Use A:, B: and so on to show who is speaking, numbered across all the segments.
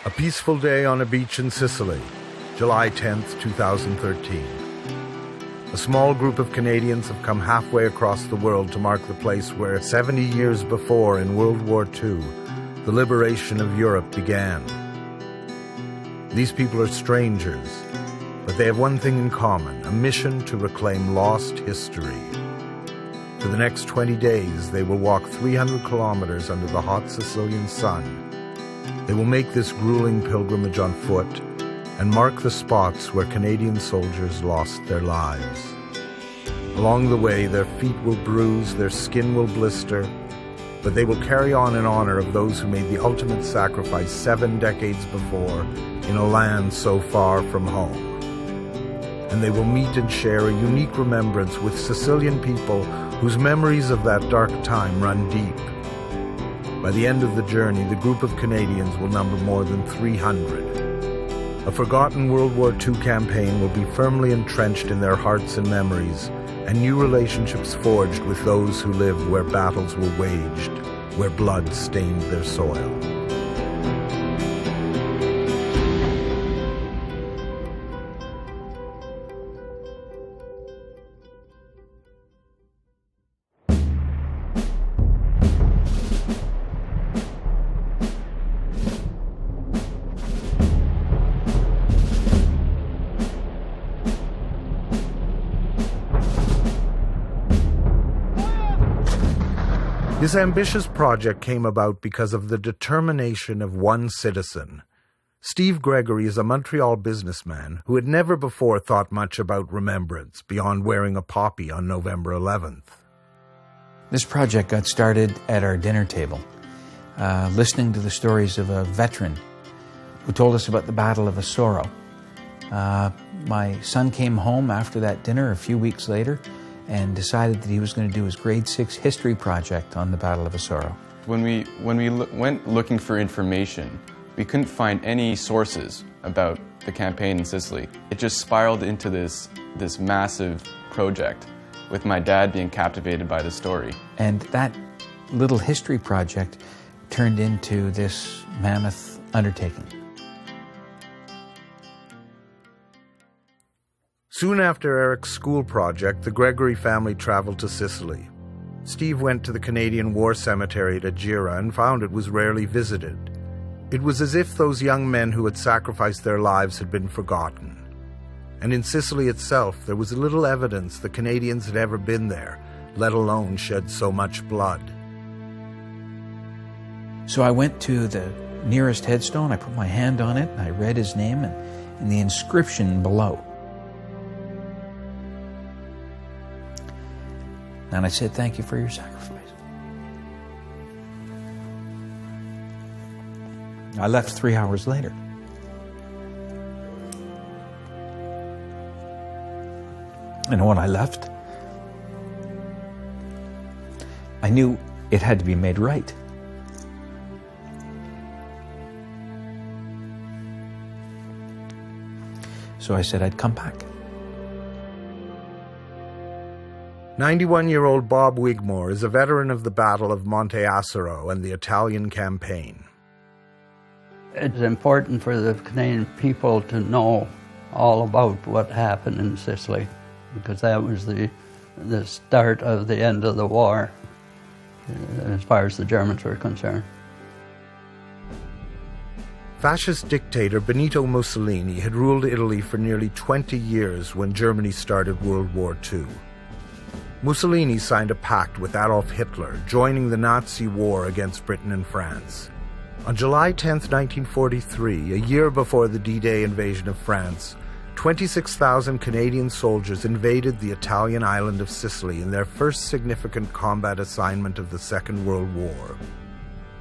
A: A peaceful day on a beach in Sicily, July 10th, 2013. A small group of Canadians have come halfway across the world to mark the place where 70 years before, in World War II, the liberation of Europe began. These people are strangers, but they have one thing in common, a mission to reclaim lost history. For the next 20 days, they will walk 300 kilometers under the hot Sicilian sun. They will make this grueling pilgrimage on foot and mark the spots where Canadian soldiers lost their lives. Along the way, their feet will bruise, their skin will blister, but they will carry on in honor of those who made the ultimate sacrifice 7 decades before in a land so far from home. And they will meet and share a unique remembrance with Sicilian people whose memories of that dark time run deep. By the end of the journey, the group of Canadians will number more than 300. A forgotten World War II campaign will be firmly entrenched in their hearts and memories, and new relationships forged with those who lived where battles were waged, where blood stained their soil. This ambitious project came about because of the determination of one citizen. Steve Gregory is a Montreal businessman who had never before thought much about remembrance beyond wearing a poppy on November 11th.
B: This project got started at our dinner table, listening to the stories of a veteran who told us about the Battle of Osoro. My son came home after that dinner a few weeks later and decided that he was going to do his grade 6 history project on the Battle of Osoro.
C: When we went looking for information, we couldn't find any sources about the campaign in Sicily. It just spiraled into this massive project, with my dad being captivated by the story.
B: And that little history project turned into this mammoth undertaking.
A: Soon after Eric's school project, the Gregory family traveled to Sicily. Steve went to the Canadian War Cemetery at Agira and found it was rarely visited. It was as if those young men who had sacrificed their lives had been forgotten. And in Sicily itself, there was little evidence the Canadians had ever been there, let alone shed so much blood.
B: So I went to the nearest headstone, I put my hand on it, and I read his name and the inscription below. And I said, "Thank you for your sacrifice." I left 3 hours later. And when I left, I knew it had to be made right. So I said I'd come back.
A: 91-year-old Bob Wigmore is a veteran of the Battle of Monte Asaro and the Italian campaign.
D: It's important for the Canadian people to know all about what happened in Sicily, because that was the start of the end of the war, as far as the Germans were concerned.
A: Fascist dictator Benito Mussolini had ruled Italy for nearly 20 years when Germany started World War II. Mussolini signed a pact with Adolf Hitler, joining the Nazi war against Britain and France. On July 10, 1943, a year before the D-Day invasion of France, 26,000 Canadian soldiers invaded the Italian island of Sicily in their first significant combat assignment of the Second World War.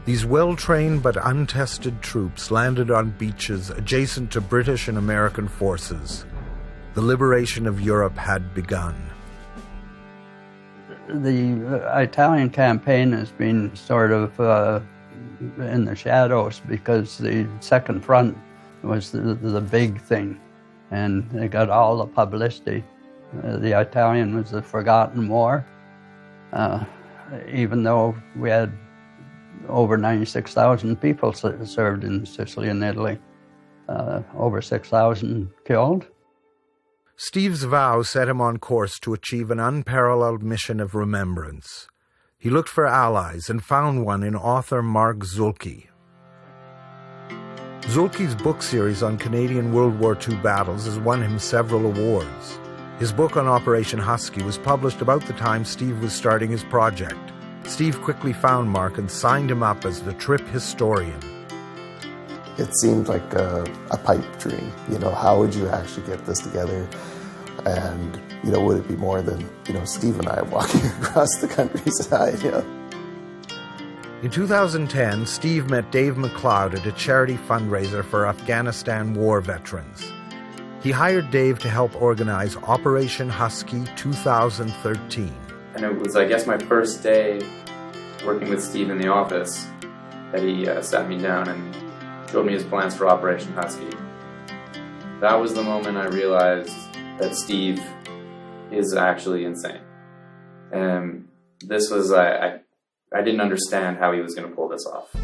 A: These well-trained but untested troops landed on beaches adjacent to British and American forces. The liberation of Europe had begun.
D: The Italian campaign has been sort of in the shadows because the Second Front was the big thing, and they got all the publicity. The Italian was the forgotten war, even though we had over 96,000 people served in Sicily and Italy. Over 6,000 killed.
A: Steve's vow set him on course to achieve an unparalleled mission of remembrance. He looked for allies and found one in author Mark Zulke. Zulke's book series on Canadian World War II battles has won him several awards. His book on Operation Husky was published about the time Steve was starting his project. Steve quickly found Mark and signed him up as the trip historian.
E: It seemed like a pipe dream. How would you actually get this together? And, would it be more than, Steve and I walking across the countryside,
A: In 2010, Steve met Dave McLeod at a charity fundraiser for Afghanistan war veterans. He hired Dave to help organize Operation Husky 2013.
F: And it was, I guess, my first day working with Steve in the office that he sat me down and showed me his plans for Operation Husky. That was the moment I realized that Steve is actually insane. And this was, I didn't understand how he was going to pull this off.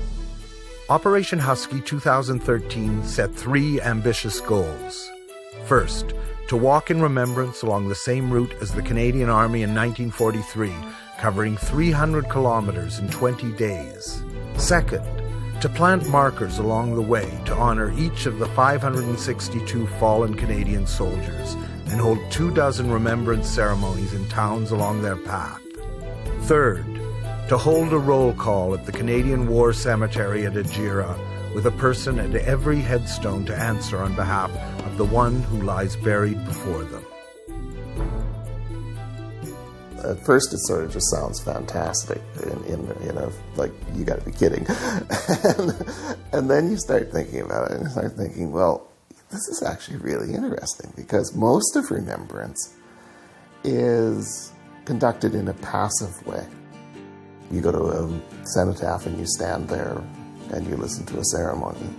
A: Operation Husky 2013 set 3 ambitious goals. First, to walk in remembrance along the same route as the Canadian Army in 1943, covering 300 kilometers in 20 days. Second, to plant markers along the way to honor each of the 562 fallen Canadian soldiers and hold 24 remembrance ceremonies in towns along their path. Third, to hold a roll call at the Canadian War Cemetery at Agira with a person at every headstone to answer on behalf of the one who lies buried before them.
E: At first, it sort of just sounds fantastic, like, you got to be kidding. and then you start thinking about it, and you start thinking, well, this is actually really interesting, because most of remembrance is conducted in a passive way. You go to a cenotaph and you stand there and you listen to a ceremony.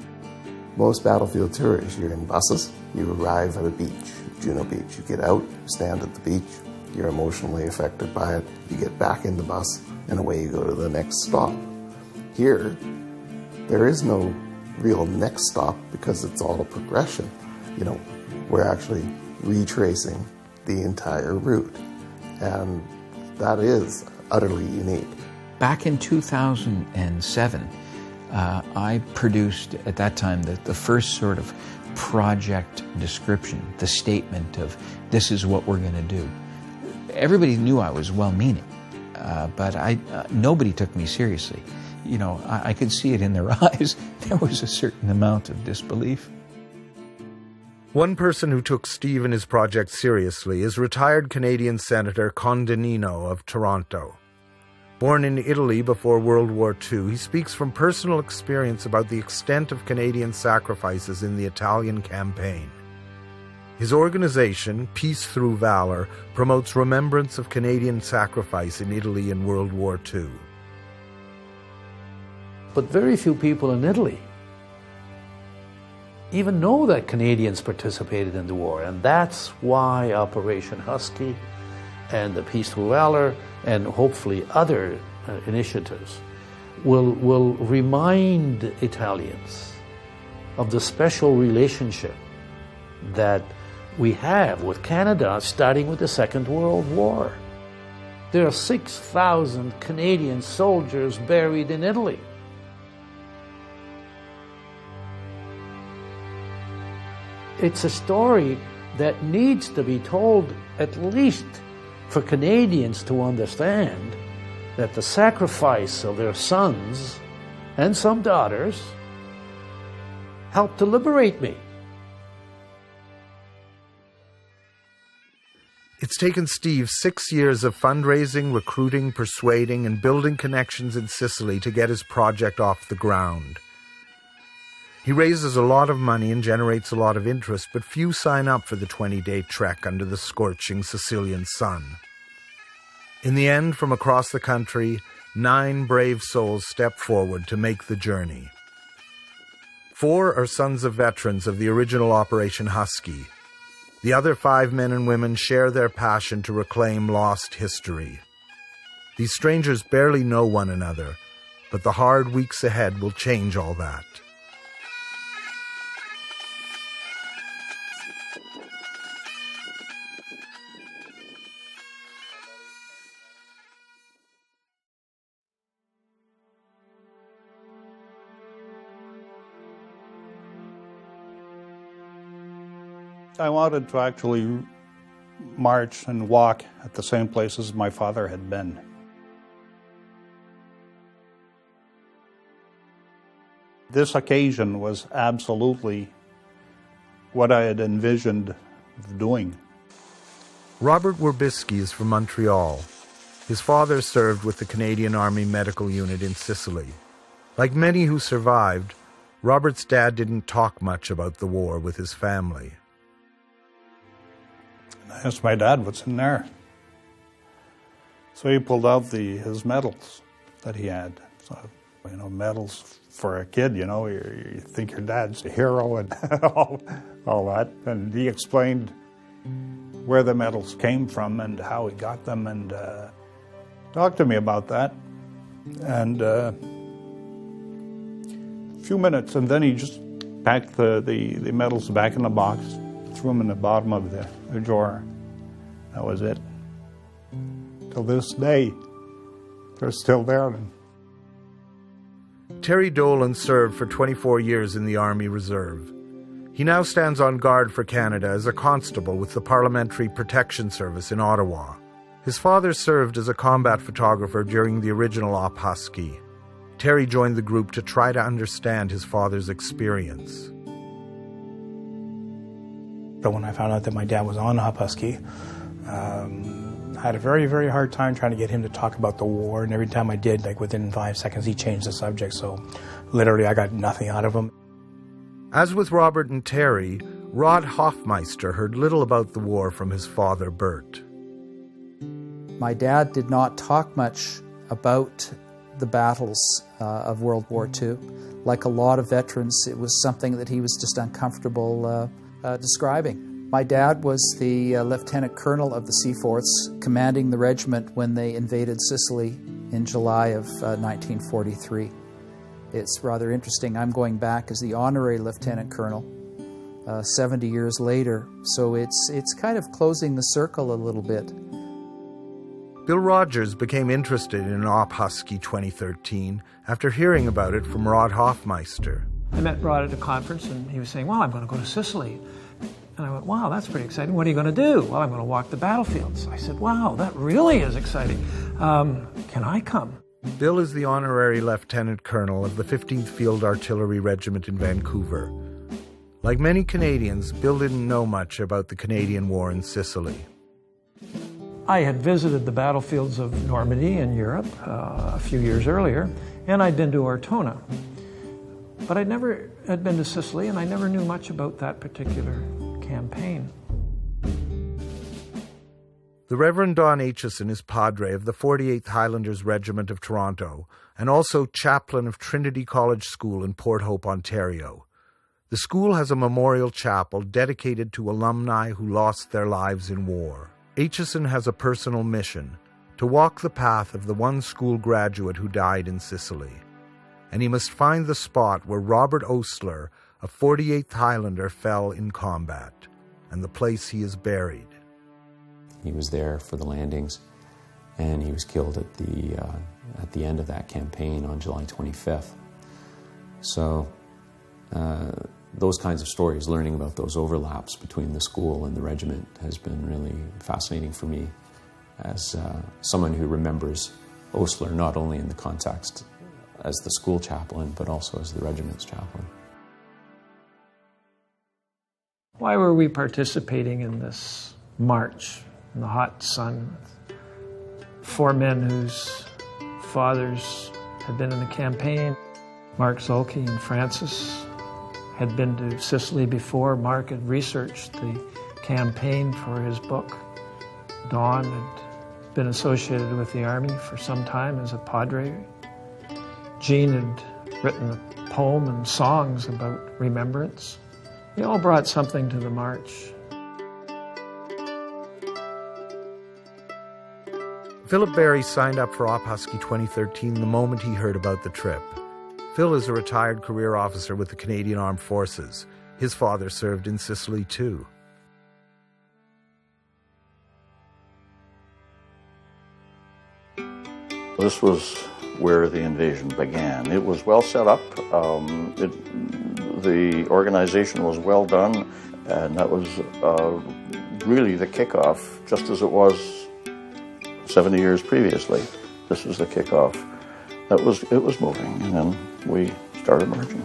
E: Most battlefield tours, you're in buses, you arrive at a beach, Juno Beach, you get out, stand at the beach, you're emotionally affected by it, you get back in the bus, and away you go to the next stop. Here, there is no real next stop because it's all a progression. We're actually retracing the entire route, and that is utterly unique.
B: Back in 2007, I produced, at that time, the first sort of project description, the statement of, this is what we're going to do. Everybody knew I was well-meaning, but nobody took me seriously. I could see it in their eyes. There was a certain amount of disbelief.
A: One person who took Steve and his project seriously is retired Canadian Senator Condinino of Toronto. Born in Italy before World War II, he speaks from personal experience about the extent of Canadian sacrifices in the Italian campaign. His organization, Peace Through Valor, promotes remembrance of Canadian sacrifice in Italy in World War II.
G: But very few people in Italy even know that Canadians participated in the war, and that's why Operation Husky and the Peace Through Valor and hopefully other initiatives will remind Italians of the special relationship that we have with Canada, starting with the Second World War. There are 6,000 Canadian soldiers buried in Italy. It's a story that needs to be told, at least for Canadians to understand that the sacrifice of their sons and some daughters helped to liberate me.
A: It's taken Steve 6 years of fundraising, recruiting, persuading, and building connections in Sicily to get his project off the ground. He raises a lot of money and generates a lot of interest, but few sign up for the 20-day trek under the scorching Sicilian sun. In the end, from across the country, 9 brave souls step forward to make the journey. 4 are sons of veterans of the original Operation Husky. The other 5 men and women share their passion to reclaim lost history. These strangers barely know one another, But the hard weeks ahead will change all that.
H: I wanted to actually march and walk at the same places my father had been. This occasion was absolutely what I had envisioned of doing.
A: Robert Werbisky is from Montreal. His father served with the Canadian Army Medical Unit in Sicily. Like many who survived, Robert's dad didn't talk much about the war with his family.
H: I asked my dad what's in there. So he pulled out his medals that he had. So, medals for a kid, you think your dad's a hero and all that. And he explained where the medals came from and how he got them and talked to me about that. And a few minutes, and then he just packed the medals back in the box, threw them in the bottom of the drawer. That was it. Till this day, they're still there.
A: Terry Dolan served for 24 years in the Army Reserve. He now stands on guard for Canada as a constable with the Parliamentary Protection Service in Ottawa. His father served as a combat photographer during the original Op Husky. Terry joined the group to try to understand his father's experience.
I: But when I found out that my dad was on Op Husky, I had a very, very hard time trying to get him to talk about the war, and every time I did, within 5 seconds, he changed the subject, so literally I got nothing out of him.
A: As with Robert and Terry, Rod Hoffmeister heard little about the war from his father, Bert.
J: My dad did not talk much about the battles of World War II. Like a lot of veterans, it was something that he was just uncomfortable describing. My dad was the lieutenant colonel of the Seaforths, commanding the regiment when they invaded Sicily in July of 1943. It's rather interesting. I'm going back as the honorary lieutenant colonel 70 years later, so it's kind of closing the circle a little bit.
A: Bill Rogers became interested in Op Husky 2013 after hearing about it from Rod Hoffmeister.
K: I met Rod at a conference, and he was saying, well, I'm going to go to Sicily. And I went, wow, that's pretty exciting. What are you going to do? Well, I'm going to walk the battlefields. I said, wow, that really is exciting. Can I come?
A: Bill is the honorary lieutenant colonel of the 15th Field Artillery Regiment in Vancouver. Like many Canadians, Bill didn't know much about the Canadian War in Sicily.
K: I had visited the battlefields of Normandy in Europe a few years earlier, and I'd been to Ortona. But I never had been to Sicily, and I never knew much about that particular campaign.
A: The Reverend Don Aitchison is Padre of the 48th Highlanders Regiment of Toronto and also chaplain of Trinity College School in Port Hope, Ontario. The school has a memorial chapel dedicated to alumni who lost their lives in war. Aitchison has a personal mission to walk the path of the one school graduate who died in Sicily. And he must find the spot where Robert Osler, a 48th Highlander, fell in combat, and the place he is buried.
L: He was there for the landings, and he was killed at the end of that campaign on July 25th. So those kinds of stories, learning about those overlaps between the school and the regiment, has been really fascinating for me as someone who remembers Osler not only in the context as the school chaplain, but also as the regiment's chaplain.
K: Why were we participating in this march in the hot sun? 4 men whose fathers had been in the campaign. Mark Zulke and Francis had been to Sicily before. Mark had researched the campaign for his book. Don had been associated with the Army for some time as a padre. Jean had written a poem and songs about remembrance. They all brought something to the march.
A: Philip Barry signed up for Op Husky 2013 the moment he heard about the trip. Phil is a retired career officer with the Canadian Armed Forces. His father served in Sicily too.
M: This was where the invasion began. It was well set up. The organization was well done, and that was really the kickoff, just as it was 70 years previously. This was the kickoff. It was moving, and then we started marching.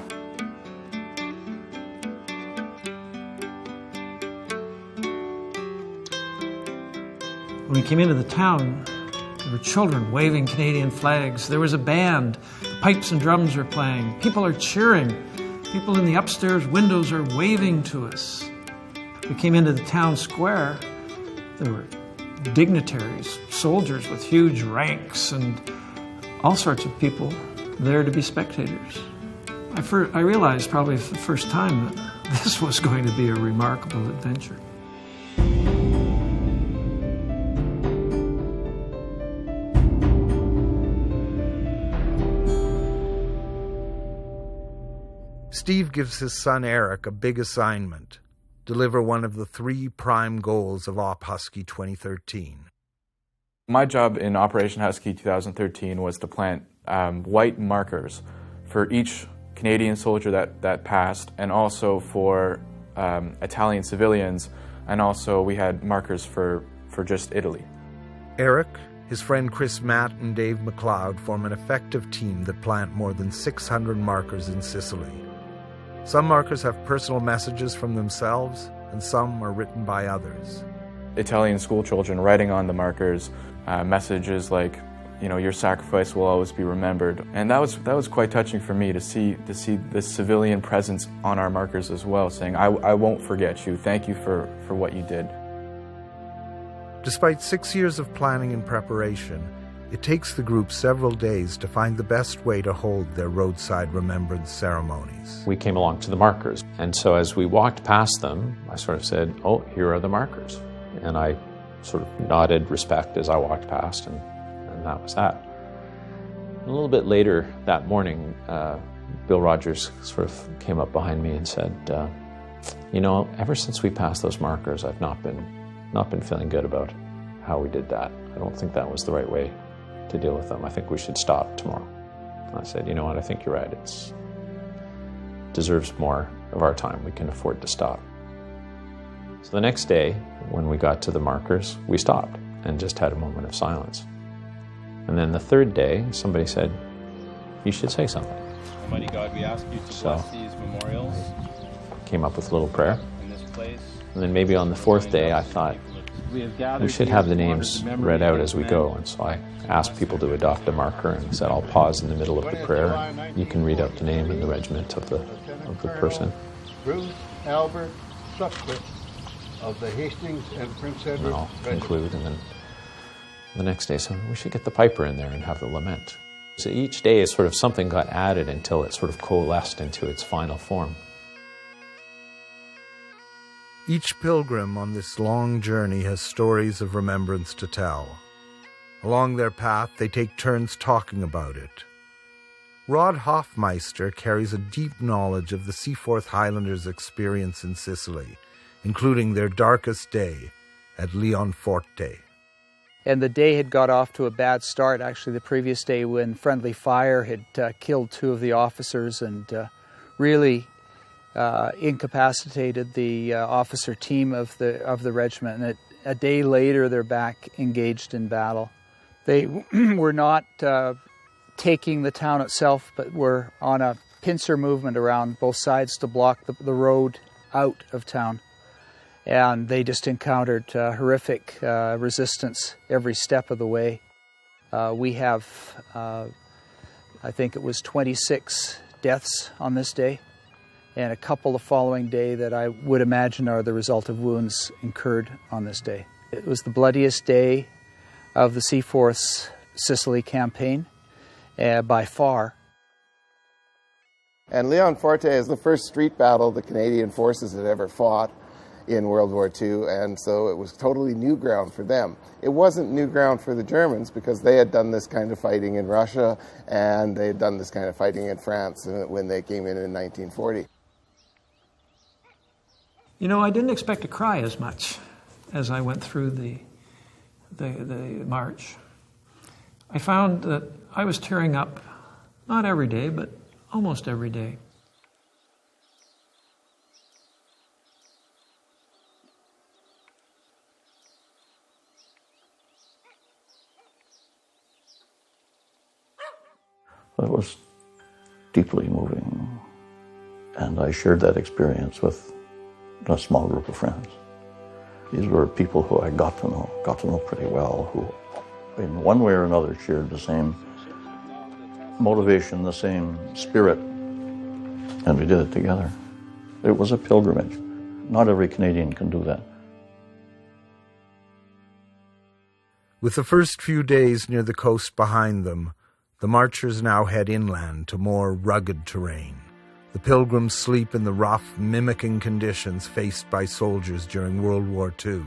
K: When we came into the town, there were children waving Canadian flags. There was a band. The pipes and drums were playing. People are cheering. People in the upstairs windows are waving to us. We came into the town square. There were dignitaries, soldiers with huge ranks, and all sorts of people there to be spectators. I realized probably for the first time that this was going to be a remarkable adventure.
A: Steve gives his son Eric a big assignment: deliver one of the 3 prime goals of Op Husky 2013.
C: My job in Operation Husky 2013 was to plant white markers for each Canadian soldier that passed, and also for Italian civilians, and also we had markers for just Italy.
A: Eric, his friend Chris Matt, and Dave McLeod form an effective team that plant more than 600 markers in Sicily. Some markers have personal messages from themselves, and some are written by others.
C: Italian school children writing on the markers messages like, you know, your sacrifice will always be remembered. And that was quite touching for me to see the civilian presence on our markers as well, saying, I won't forget you, thank you for what you did.
A: Despite 6 years of planning and preparation, it takes the group several days to find the best way to hold their roadside remembrance ceremonies.
L: We came along to the markers, and so as we walked past them, I sort of said, oh, here are the markers. And I sort of nodded respect as I walked past, and that was that. A little bit later that morning, Bill Rogers sort of came up behind me and said, you know, ever since we passed those markers, I've not been feeling good about how we did that. I don't think that was the right way to deal with them. I think we should stop tomorrow. And I said, you know what, I think you're right. It deserves more of our time. We can afford to stop. So the next day, when we got to the markers, we stopped and just had a moment of silence. And then the third day, somebody said, you should say something.
N: Almighty God, we ask you to bless these memorials.
L: Came up with a little prayer.
N: In this place.
L: And then maybe on the 4th day, I thought, we should have the names read out as we go. And so I asked people to adopt a marker and said, I'll pause in the middle of the prayer. You can read out the name and the regiment of the person.
O: Bruce Albert Sutcliffe of the Hastings and Prince Edward.
L: And I'll conclude, and then the next day, so we should get the piper in there and have the lament. So each day is sort of something got added until it sort of coalesced into its final form.
A: Each pilgrim on this long journey has stories of remembrance to tell. Along their path, they take turns talking about it. Rod Hoffmeister carries a deep knowledge of the Seaforth Highlanders' experience in Sicily, including their darkest day at Leonforte.
J: And the day had got off to a bad start, actually, the previous day, when friendly fire had killed 2 of the officers and really incapacitated the officer team of the regiment. And a day later, they're back engaged in battle. They were not taking the town itself, but were on a pincer movement around both sides to block the road out of town. And they just encountered horrific resistance every step of the way. We have, I think it was 26 deaths on this day, and a couple the following day that I would imagine are the result of wounds incurred on this day. It was the bloodiest day of the Seaforth's Sicily campaign by far.
E: And Leonforte is the first street battle the Canadian forces had ever fought. in World War II, and so it was totally new ground for them. It wasn't new ground for the Germans because they had done this kind of fighting in Russia and they had done this kind of fighting in France when they came in 1940.
K: You know, I didn't expect to cry as much as I went through the march. I found that I was tearing up, not every day, but almost every day.
M: It was deeply moving, and I shared that experience with a small group of friends. These were people who I got to know pretty well, who in one way or another shared the same motivation, the same spirit, and we did it together. It was a pilgrimage. Not every Canadian can do that.
A: With the first few days near the coast behind them, the marchers now head inland to more rugged terrain. The pilgrims sleep in the rough, mimicking conditions faced by soldiers during World War II.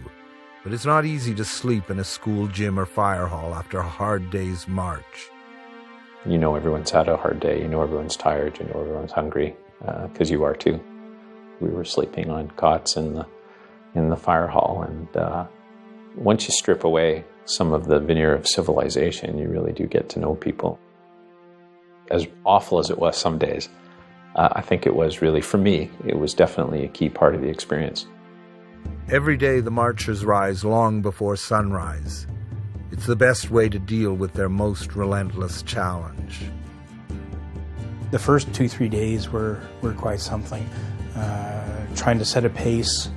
A: But it's not easy to sleep in a school gym or fire hall after a hard day's march.
L: You know everyone's had a hard day, you know everyone's tired, you know everyone's hungry, because you are too. We were sleeping on cots in the fire hall, and once you strip away some of the veneer of civilization, you really do get to know people. As awful as it was some days, I think it was really, for me, it was definitely a key part of the experience.
A: Every day the marchers rise long before sunrise. It's the best way to deal with their most relentless challenge.
I: The first 2-3 days were quite something, trying to set a pace,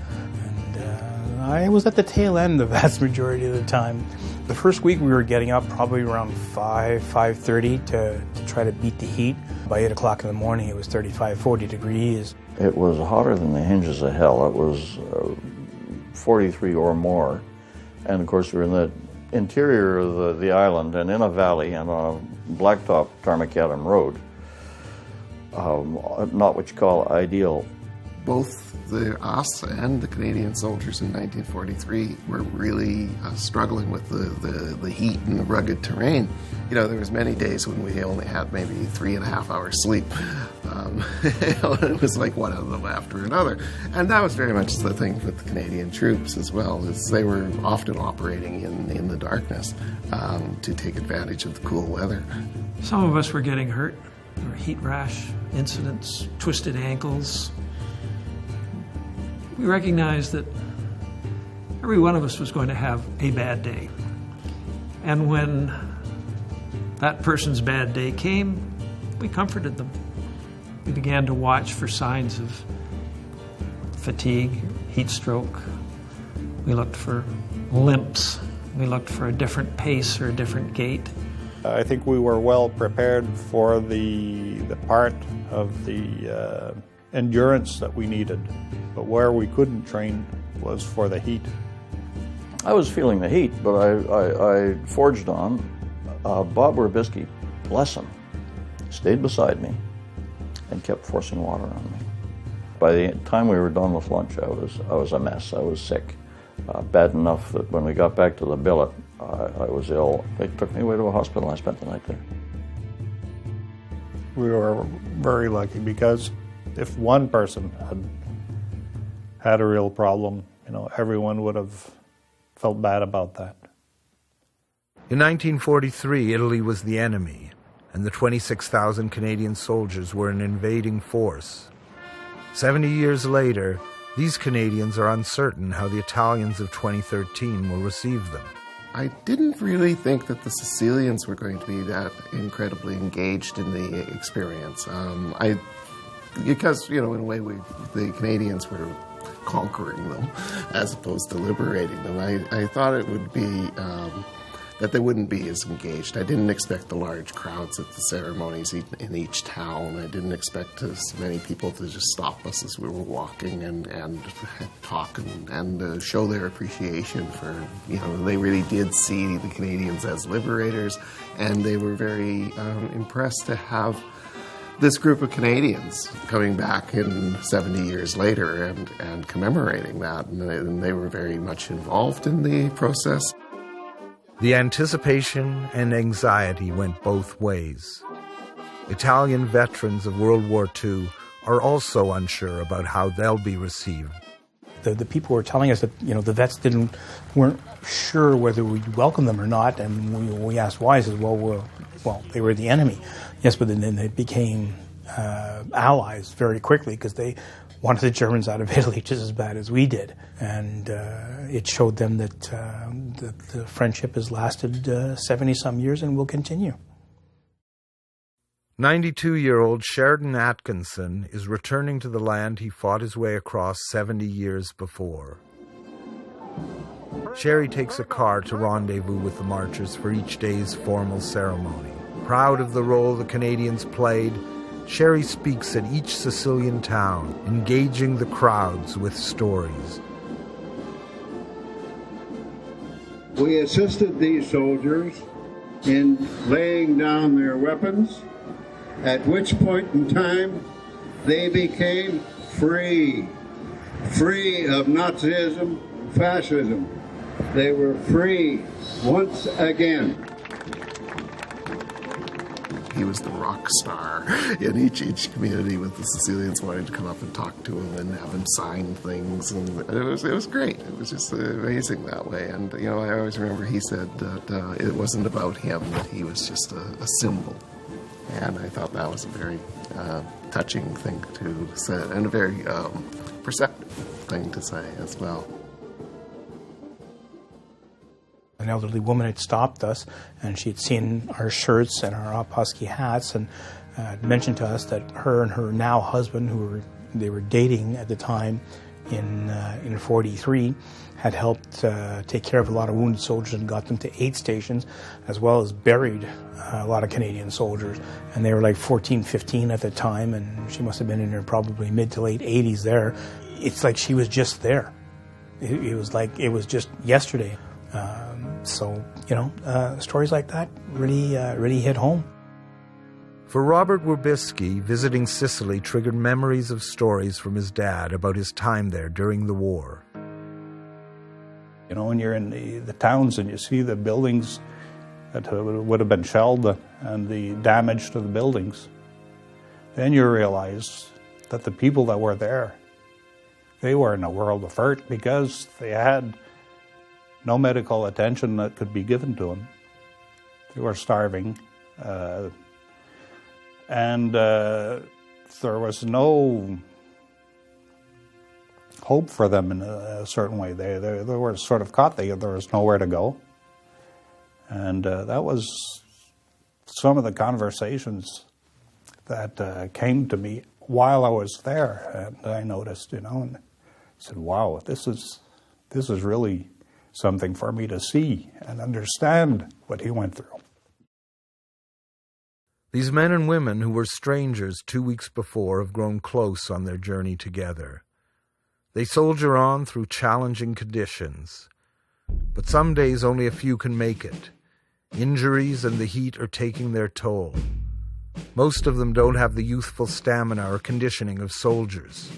I: and I was at the tail end the vast majority of the time. The first week we were getting up probably around 5:30 to try to beat the heat. By 8 o'clock in the morning it was 35, 40 degrees.
M: It was hotter than the hinges of hell. It was 43 or more, and of course we were in the interior of the island and in a valley and on a blacktop Tarmacadam road. Not what you call ideal.
E: Both us and the Canadian soldiers in 1943 were really struggling with the heat and the rugged terrain. You know, there was many days when we only had maybe 3.5 hours sleep. It was like one of them after another. And that was very much the thing with the Canadian troops as well, is they were often operating in the darkness to take advantage of the cool weather.
K: Some of us were getting hurt. There were heat rash incidents, twisted ankles. We recognized that every one of us was going to have a bad day. And when that person's bad day came, we comforted them. We began to watch for signs of fatigue, heat stroke. We looked for limps. We looked for a different pace or a different gait.
H: I think we were well prepared for the part of the endurance that we needed, but where we couldn't train was for the heat.
M: I was feeling the heat, but I forged on. Bob Werbisky, bless him, stayed beside me and kept forcing water on me. By the time we were done with lunch, I was a mess. I was sick, bad enough that when we got back to the billet, I was ill. They took me away to a hospital. I spent the night there.
H: We were very lucky because if one person had a real problem, you know, everyone would have felt bad about that.
A: In 1943, Italy was the enemy, and the 26,000 Canadian soldiers were an invading force. 70 years later, these Canadians are uncertain how the Italians of 2013 will receive them.
E: I didn't really think that the Sicilians were going to be that incredibly engaged in the experience. Because, you know, in a way, the Canadians were conquering them as opposed to liberating them. I thought it would be that they wouldn't be as engaged. I didn't expect the large crowds at the ceremonies in each town. I didn't expect as many people to just stop us as we were walking and talk and show their appreciation for, you know, they really did see the Canadians as liberators, and they were very impressed to have this group of Canadians coming back in 70 years later and commemorating that, and they were very much involved in the process.
A: The anticipation and anxiety went both ways. Italian veterans of World War II are also unsure about how they'll be received.
I: The people were telling us that, you know, the vets weren't sure whether we'd welcome them or not, and we asked why. He says, well, they were the enemy. Yes, but then they became allies very quickly because they wanted the Germans out of Italy just as bad as we did. And it showed them that the friendship has lasted 70-some years and will continue.
A: 92-year-old Sheridan Atkinson is returning to the land he fought his way across 70 years before. Sherry takes a car to rendezvous with the marchers for each day's formal ceremony. Proud of the role the Canadians played, Sherry speaks at each Sicilian town, engaging the crowds with stories.
O: We assisted these soldiers in laying down their weapons, at which point in time they became free of Nazism, fascism. They were free once again.
E: He was the rock star in each community, with the Sicilians wanting to come up and talk to him and have him sign things, and it was great. It was just amazing that way. And you know, I always remember he said that it wasn't about him; that he was just a symbol. And I thought that was a very touching thing to say, and a very perceptive thing to say as well.
I: An elderly woman had stopped us, and she had seen our shirts and our Op Husky hats, and mentioned to us that her and her now husband, they were dating at the time in 43, had helped take care of a lot of wounded soldiers and got them to aid stations, as well as buried a lot of Canadian soldiers. And they were like 14, 15 at the time, and she must have been in her probably mid to late 80s there. It's like she was just there. It was like it was just yesterday. So, you know, stories like that really hit home.
A: For Robert Werbisky, visiting Sicily triggered memories of stories from his dad about his time there during the war.
H: You know, when you're in the towns and you see the buildings that would have been shelled and the damage to the buildings, then you realize that the people that were there, they were in a world of hurt because they had no medical attention that could be given to them. They were starving. And there was no hope for them in a certain way. They were sort of caught. There was nowhere to go. And that was some of the conversations that came to me while I was there. And I noticed, you know, and I said, wow, this is really something for me to see and understand what he went through.
A: These men and women who were strangers 2 weeks before have grown close on their journey together. They soldier on through challenging conditions, but some days only a few can make it. Injuries and the heat are taking their toll. Most of them don't have the youthful stamina or conditioning of soldiers.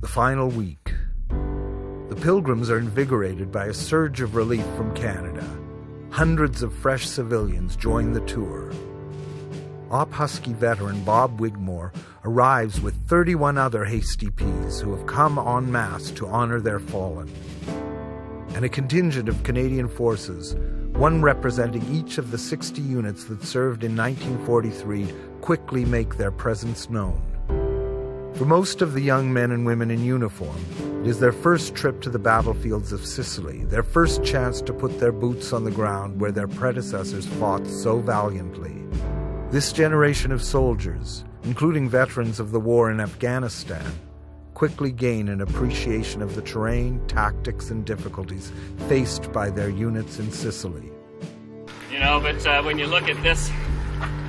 A: The final week. The pilgrims are invigorated by a surge of relief from Canada. Hundreds of fresh civilians join the tour. Op Husky veteran Bob Wigmore arrives with 31 other Hasty Peas who have come en masse to honor their fallen. And a contingent of Canadian forces, one representing each of the 60 units that served in 1943, quickly make their presence known. For most of the young men and women in uniform, it is their first trip to the battlefields of Sicily, their first chance to put their boots on the ground where their predecessors fought so valiantly. This generation of soldiers, including veterans of the war in Afghanistan, quickly gain an appreciation of the terrain, tactics, and difficulties faced by their units in Sicily.
P: You know, but when you look at this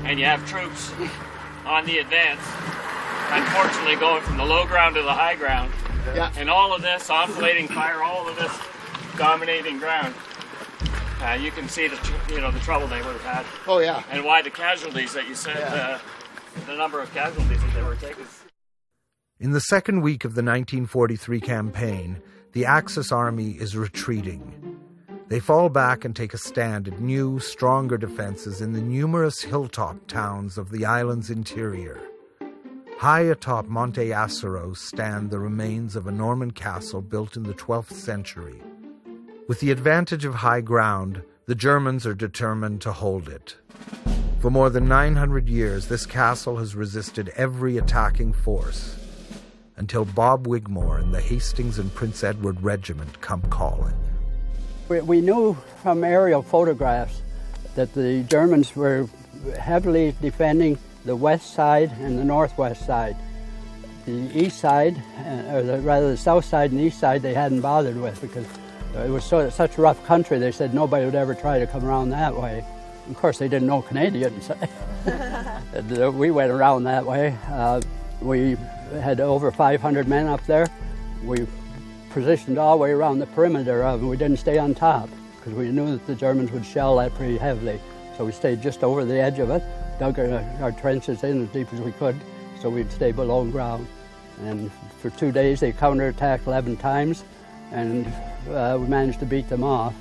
P: and you have troops on the advance, unfortunately going from the low ground to the high ground, and all of this oscillating fire, all of this dominating ground, you can see the trouble they would have had.
O: Oh, yeah.
P: And why the casualties that you said, the number of casualties that they were taking.
A: In the second week of the 1943 campaign, the Axis army is retreating. They fall back and take a stand at new, stronger defenses in the numerous hilltop towns of the island's interior. High atop Monte Acero stand the remains of a Norman castle built in the 12th century. With the advantage of high ground, the Germans are determined to hold it. For more than 900 years, this castle has resisted every attacking force, until Bob Wigmore and the Hastings and Prince Edward Regiment come calling.
D: We knew from aerial photographs that the Germans were heavily defending the west side and the northwest side. The east side, rather the south side and east side, they hadn't bothered with because it was such rough country. They said nobody would ever try to come around that way. Of course, they didn't know Canadians. We went around that way. We had over 500 men up there. We positioned all the way around the perimeter of it. We didn't stay on top because we knew that the Germans would shell that pretty heavily. So we stayed just over the edge of it, dug our trenches in as deep as we could so we'd stay below ground. And for 2 days they counterattacked 11 times and we managed to beat them off.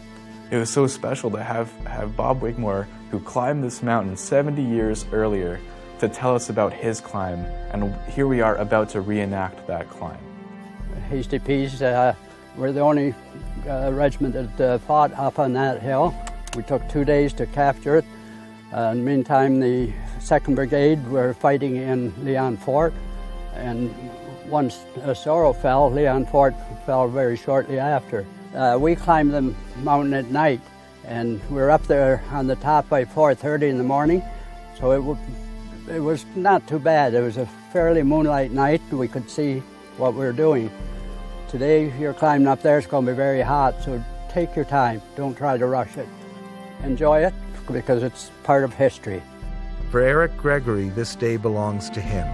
Q: It was so special to have Bob Wigmore, who climbed this mountain 70 years earlier, to tell us about his climb, and here we are about to reenact that climb.
D: Hasty Peas were the only regiment that fought up on that hill. We took 2 days to capture it. In the meantime, the 2nd Brigade were fighting in Leon Fort, and once Sorrow fell, Leon Fort fell very shortly after. We climbed the mountain at night, and we were up there on the top by 4:30 in the morning, so it was not too bad. It was a fairly moonlight night. We could see what we were doing. Today, you're climbing up there, it's going to be very hot, so take your time. Don't try to rush it. Enjoy it, because it's part of history.
A: For Eric Gregory, this day belongs to him.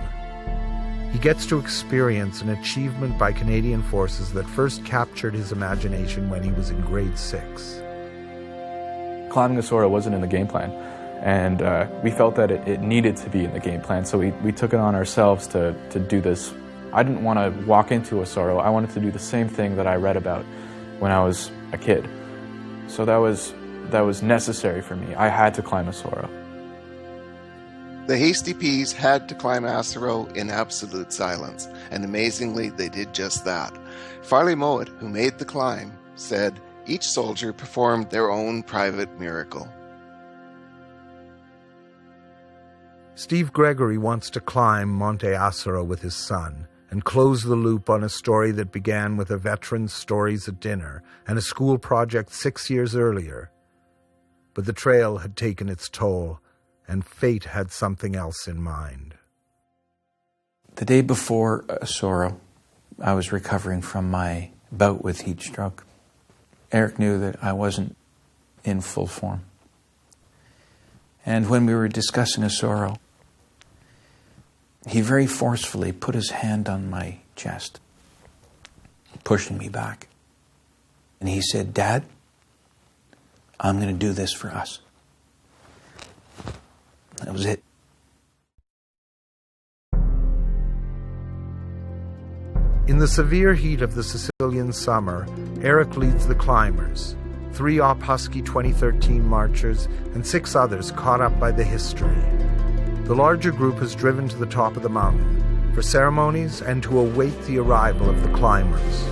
A: He gets to experience an achievement by Canadian forces that first captured his imagination when he was in grade 6.
Q: Climbing the Sorrow wasn't in the game plan, and we felt that it needed to be in the game plan, so we took it on ourselves to do this. I didn't want to walk into a Sorrow. I wanted to do the same thing that I read about when I was a kid. So that was necessary for me. I had to climb a Sorrow.
E: The Hasty Peas had to climb Acero in absolute silence, and amazingly, they did just that. Farley Mowat, who made the climb, said each soldier performed their own private miracle.
A: Steve Gregory wants to climb Monte Acero with his son and close the loop on a story that began with a veteran's stories at dinner and a school project 6 years earlier. But the trail had taken its toll, and fate had something else in mind.
B: The day before Sorrow, I was recovering from my bout with heat stroke. Eric knew that I wasn't in full form. And when we were discussing a Sorrow, he very forcefully put his hand on my chest, pushing me back. And he said, "Dad, I'm going to do this for us." That was it.
A: In the severe heat of the Sicilian summer, Eric leads the climbers, 3 Op Husky 2013 marchers and 6 others caught up by the history. The larger group has driven to the top of the mountain for ceremonies and to await the arrival of the climbers.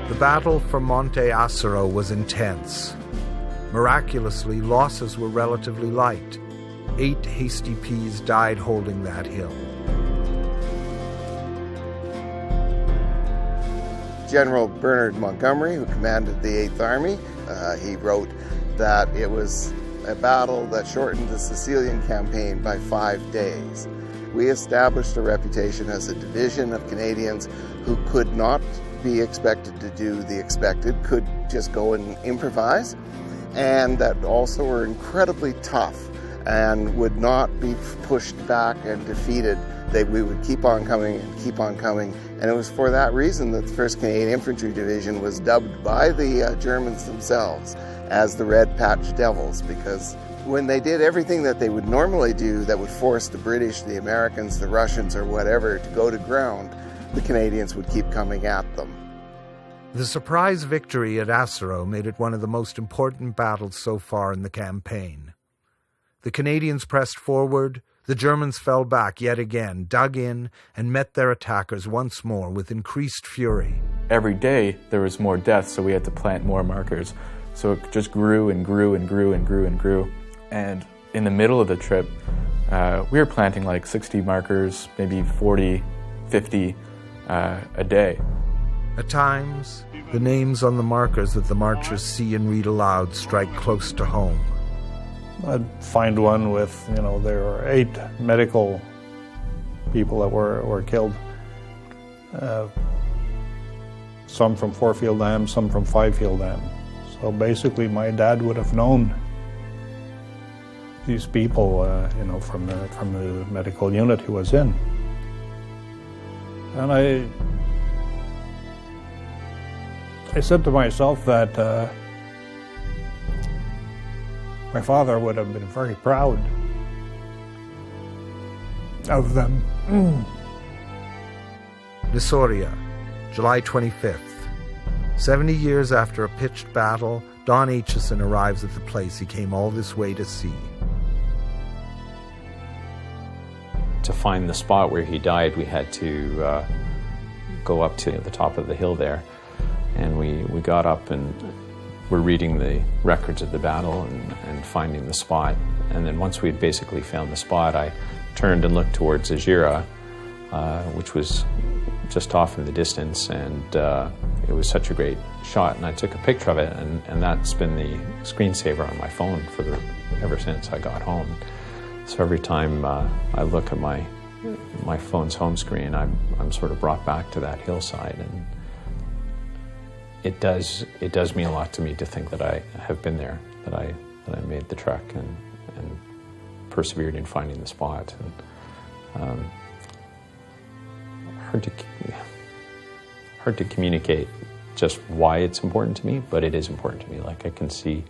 A: The battle for Monte Acero was intense. Miraculously, losses were relatively light. 8 hasty peas died holding that hill.
E: General Bernard Montgomery, who commanded the 8th Army, he wrote that it was a battle that shortened the Sicilian campaign by 5 days. We established a reputation as a division of Canadians who could not be expected to do the expected, could just go and improvise, and that also were incredibly tough and would not be pushed back and defeated. We would keep on coming and keep on coming, and it was for that reason that the 1st Canadian Infantry Division was dubbed by the Germans themselves as the Red Patch Devils, because when they did everything that they would normally do that would force the British, the Americans, the Russians, or whatever to go to ground, the Canadians would keep coming at them.
A: The surprise victory at Asaro made it one of the most important battles so far in the campaign. The Canadians pressed forward, the Germans fell back yet again, dug in, and met their attackers once more with increased fury.
Q: Every day there was more death, so we had to plant more markers. So it just grew and grew and grew and grew and grew. And in the middle of the trip, we were planting like 60 markers, maybe 40, 50 a day.
A: At times, the names on the markers that the marchers see and read aloud strike close to home.
H: I'd find one with, there were 8 medical people that were killed. Some from 4-field Dam, some from 5-field Dam. So basically my dad would have known these people, from the medical unit he was in. And I said to myself that my father would have been very proud of them.
A: Nisoria, July 25th. 70 years after a pitched battle, Don Aitchison arrives at the place he came all this way to see.
L: To find the spot where he died, we had to go up to the top of the hill there. And we got up and were reading the records of the battle and finding the spot. And then once we'd basically found the spot, I turned and looked towards Ajira, which was just off in the distance, and it was such a great shot. And I took a picture of it, and that's been the screensaver on my phone ever since I got home. So every time I look at my phone's home screen, I'm sort of brought back to that hillside, and it does mean a lot to me to think that I have been there, that I made the trek and persevered in finding the spot. And hard to communicate just why it's important to me, but it is important to me. Like, I can see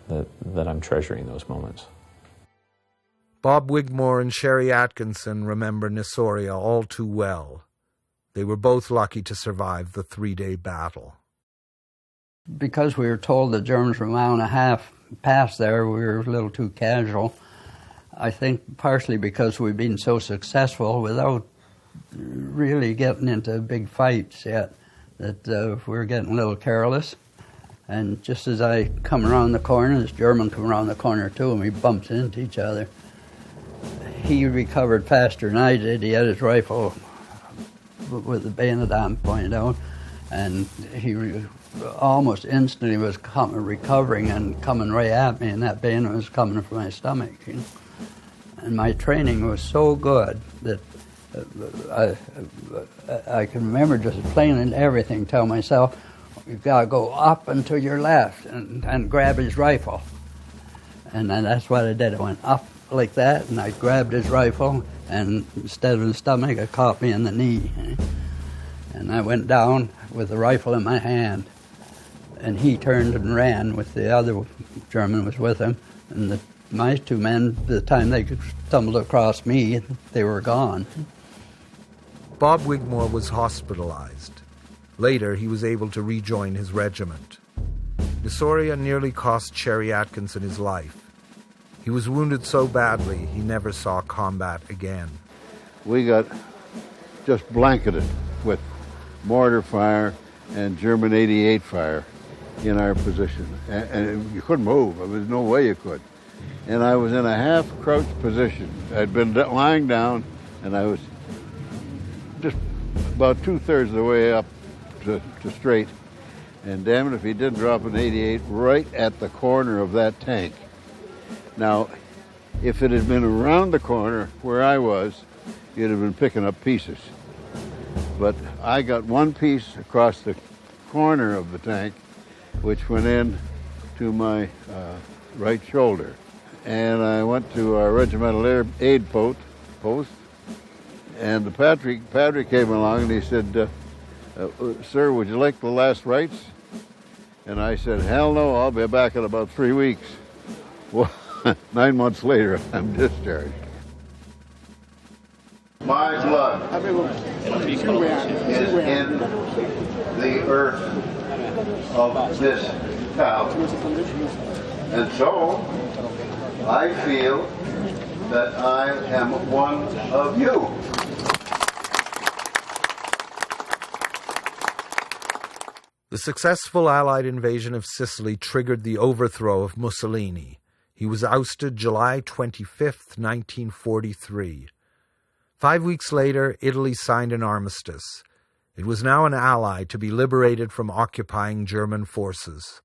L: that I'm treasuring those moments.
A: Bob Wigmore and Sherry Atkinson remember Nisoria all too well. They were both lucky to survive the 3-day battle.
D: Because we were told the Germans were a mile and a half past there, we were a little too casual. I think partially because we've been so successful without really getting into big fights yet, that we were getting a little careless. And just as I come around the corner, this German come around the corner too, and we bumped into each other. He recovered faster than I did. He had his rifle with the bayonet on pointed out, and he almost instantly was recovering and coming right at me, and that bayonet was coming from my stomach. And my training was so good that I can remember just plain and everything tell myself, you've got to go up and to your left and grab his rifle. And then that's what I did. I went up like that, and I grabbed his rifle, and instead of the stomach, it caught me in the knee. And I went down with the rifle in my hand, and he turned and ran with the other German was with him. And my 2 men, by the time they stumbled across me, they were gone.
A: Bob Wigmore was hospitalized. Later, he was able to rejoin his regiment. Nisoria nearly cost Sherry Atkinson his life. He was wounded so badly, he never saw combat again.
O: We got just blanketed with mortar fire and German 88 fire in our position. And you couldn't move. There was no way you could. and I was in a half-crouched position. I'd been lying down, and I was just about two-thirds of the way up to straight. And damn it if he didn't drop an 88 right at the corner of that tank. Now, if it had been around the corner where I was, you'd have been picking up pieces. But I got one piece across the corner of the tank, which went in to my right shoulder. And I went to our regimental aid post, and the Padre came along and he said, "Sir, would you like the last rites?" And I said, "Hell no, I'll be back in about 3 weeks." Well, 9 months later, I'm discharged. My blood is in the earth of this town. And so, I feel that I am one of you.
A: The successful Allied invasion of Sicily triggered the overthrow of Mussolini. He was ousted July 25, 1943. 5 weeks later, Italy signed an armistice. It was now an ally to be liberated from occupying German forces.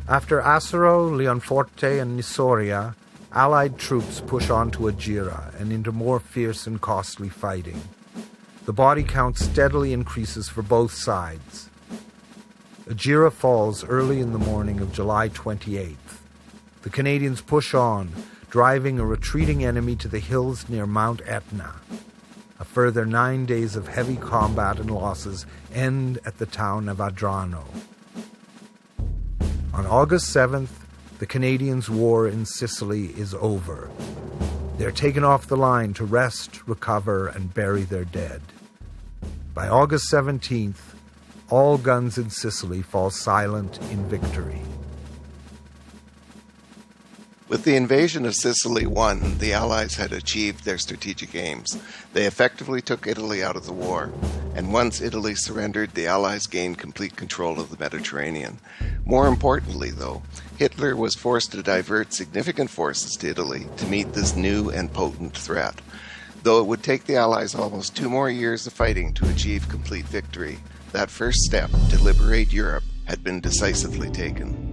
A: After Asaro, Leonforte, and Nisoria, Allied troops push on to Agira and into more fierce and costly fighting. The body count steadily increases for both sides. Agira falls early in the morning of July 28th. The Canadians push on, driving a retreating enemy to the hills near Mount Etna. A further 9 days of heavy combat and losses end at the town of Adrano. On August 7th, the Canadians' war in Sicily is over. They're taken off the line to rest, recover, and bury their dead. By August 17th, all guns in Sicily fall silent in victory.
R: With the invasion of Sicily won, the Allies had achieved their strategic aims. They effectively took Italy out of the war, and once Italy surrendered, the Allies gained complete control of the Mediterranean. More importantly, though, Hitler was forced to divert significant forces to Italy to meet this new and potent threat. Though it would take the Allies almost 2 more years of fighting to achieve complete victory, that first step to liberate Europe had been decisively taken.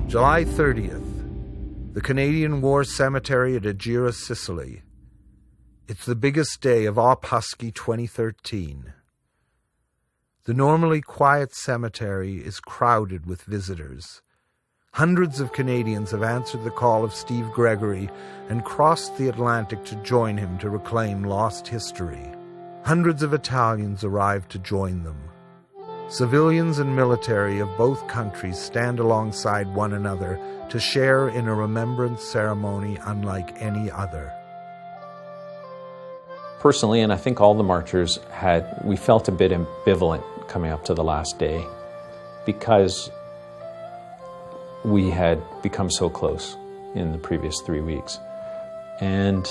A: July 30th, the Canadian War Cemetery at Agira, Sicily. It's the biggest day of Op Husky 2013. The normally quiet cemetery is crowded with visitors. Hundreds of Canadians have answered the call of Steve Gregory and crossed the Atlantic to join him to reclaim lost history. Hundreds of Italians arrived to join them. Civilians and military of both countries stand alongside one another to share in a remembrance ceremony unlike any other.
L: Personally, and I think all the marchers we felt a bit ambivalent coming up to the last day because we had become so close in the previous 3 weeks. And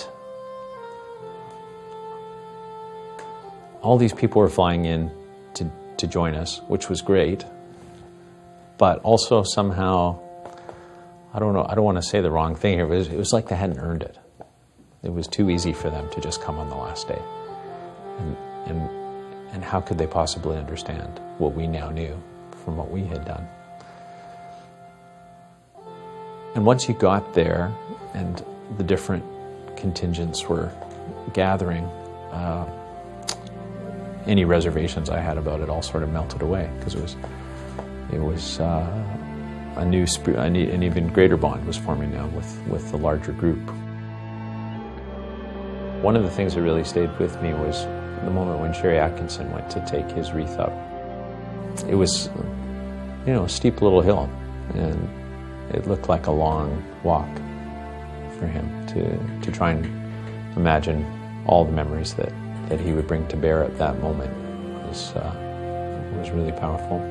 L: all these people were flying in to join us, which was great, but also somehow, I don't know, I don't want to say the wrong thing here, but it was like they hadn't earned it. It was too easy for them to just come on the last day. And how could they possibly understand what we now knew from what we had done? And once you got there and the different contingents were gathering, any reservations I had about it all sort of melted away because it was a new spirit, an even greater bond was forming now with the larger group. One of the things that really stayed with me was the moment when Sherry Atkinson went to take his wreath up. It was, a steep little hill, and it looked like a long walk for him to try and imagine all the memories that he would bring to bear at that moment. It was really powerful.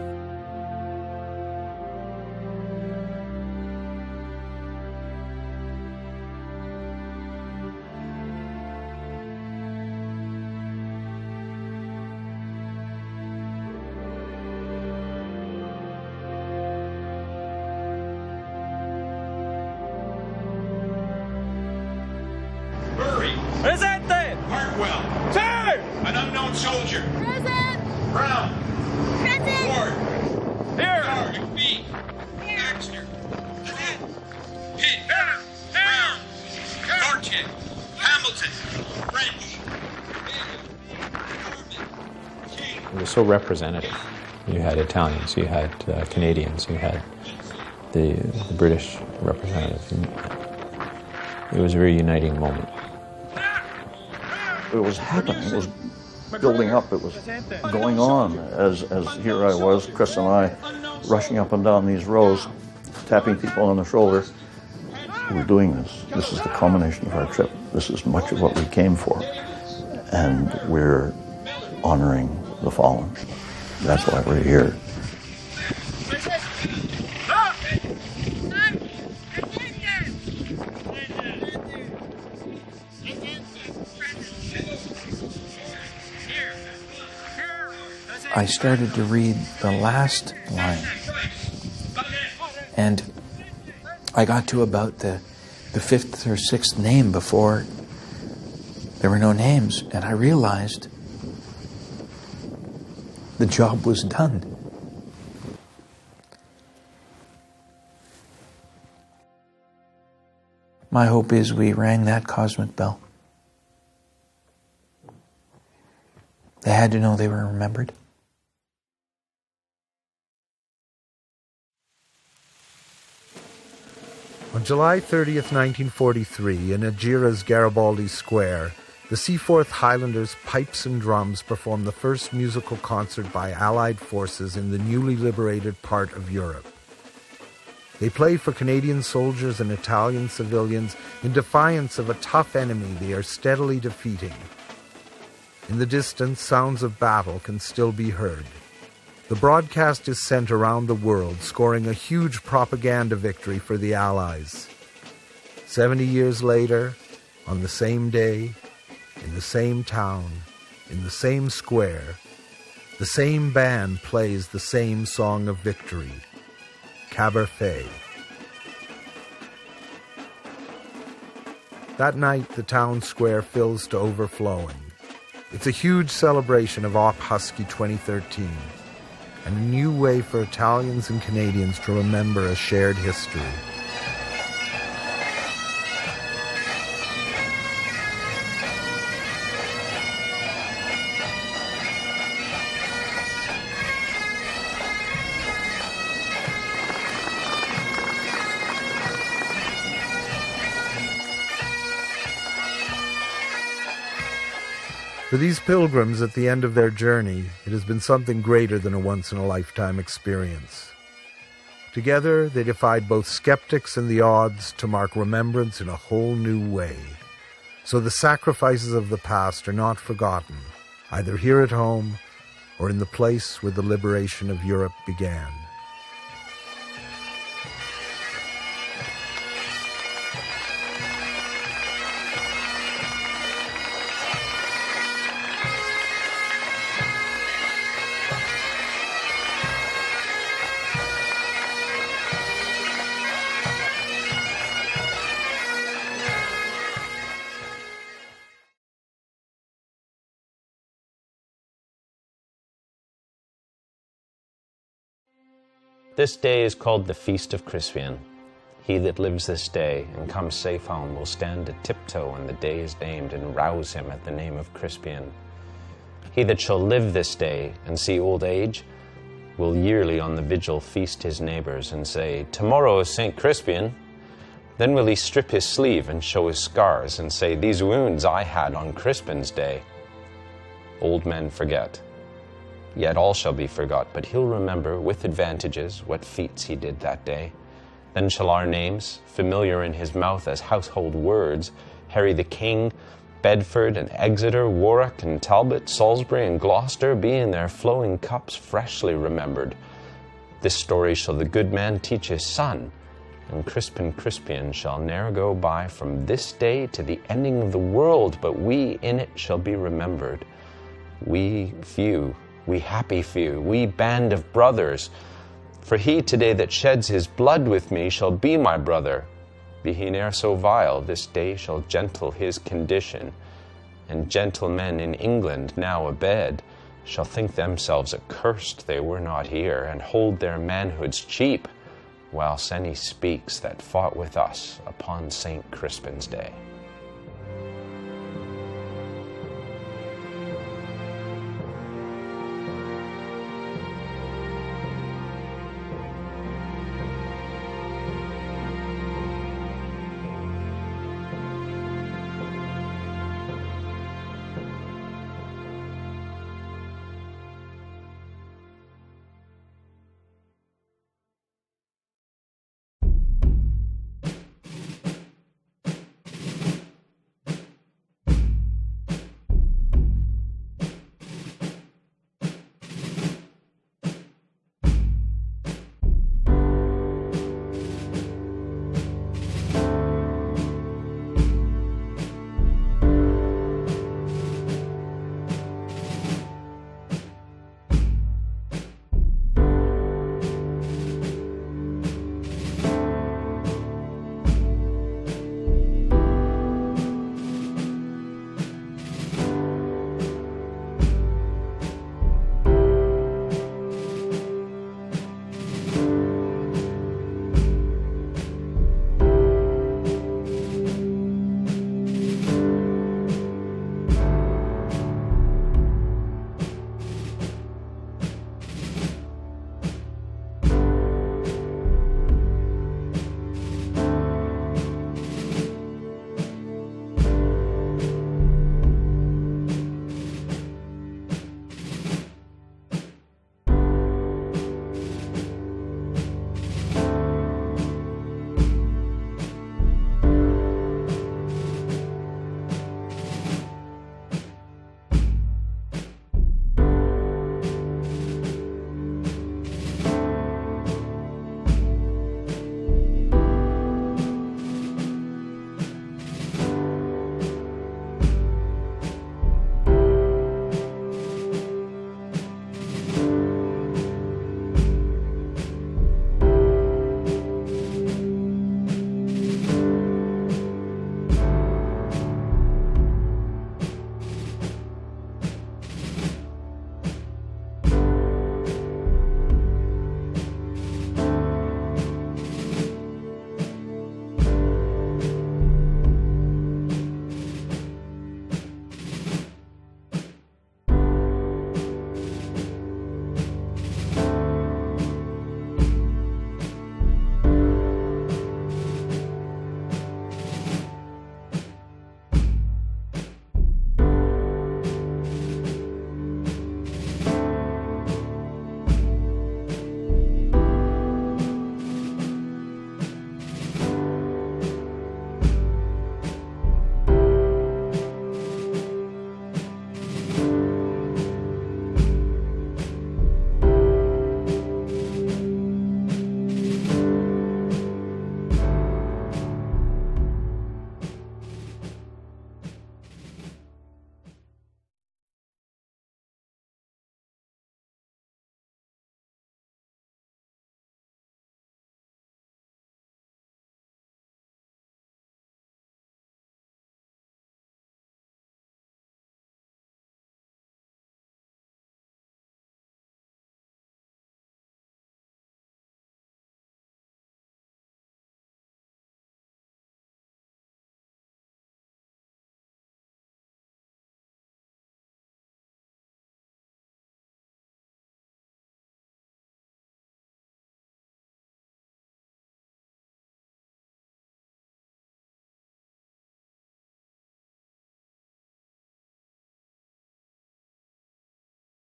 S: Presente! Hartwell. Sir! An unknown soldier. Present! Brown. Present! Ward. Here! Sergeant B. Baxter. Cadet. Pitt. Brown. Norton. Hamilton. French.
L: It was so representative. You had Italians, you had Canadians, you had the British representative. It was a very uniting moment.
M: It was happening. It was building up. It was going on as here I was, Chris and I, rushing up and down these rows, tapping people on the shoulder. We're doing this. This is the culmination of our trip. This is much of what we came for. And we're honoring the fallen. That's why we're here.
B: I started to read the last line, and I got to about the fifth or sixth name before there were no names, and I realized the job was done. My hope is we rang that cosmic bell. They had to know they were remembered.
A: On July 30th, 1943, in Agira's Garibaldi Square, the Seaforth Highlanders' pipes and drums performed the first musical concert by Allied forces in the newly liberated part of Europe. They play for Canadian soldiers and Italian civilians in defiance of a tough enemy they are steadily defeating. In the distance, sounds of battle can still be heard. The broadcast is sent around the world, scoring a huge propaganda victory for the Allies. 70 years later, on the same day, in the same town, in the same square, the same band plays the same song of victory, Caberfait. That night, the town square fills to overflowing. It's a huge celebration of Op Husky 2013, and a new way for Italians and Canadians to remember a shared history. For these pilgrims at the end of their journey, it has been something greater than a once-in-a-lifetime experience. Together, they defied both skeptics and the odds to mark remembrance in a whole new way. So the sacrifices of the past are not forgotten, either here at home or in the place where the liberation of Europe began.
T: This day is called the Feast of Crispian. He that lives this day and comes safe home will stand a tiptoe when the day is named and rouse him at the name of Crispian. He that shall live this day and see old age will yearly on the vigil feast his neighbors and say, "Tomorrow is St. Crispian." Then will he strip his sleeve and show his scars and say, "These wounds I had on Crispin's day." Old men forget. Yet all shall be forgot, but he'll remember with advantages what feats he did that day. Then shall our names, familiar in his mouth as household words, Harry the King, Bedford and Exeter, Warwick and Talbot, Salisbury and Gloucester, be in their flowing cups freshly remembered. This story shall the good man teach his son, and Crispin Crispian shall ne'er go by from this day to the ending of the world, but we in it shall be remembered. We few, we happy few, we band of brothers. For he today that sheds his blood with me shall be my brother. Be he ne'er so vile, this day shall gentle his condition, and gentlemen in England now abed shall think themselves accursed they were not here, and hold their manhoods cheap, whilst any speaks that fought with us upon St. Crispin's Day.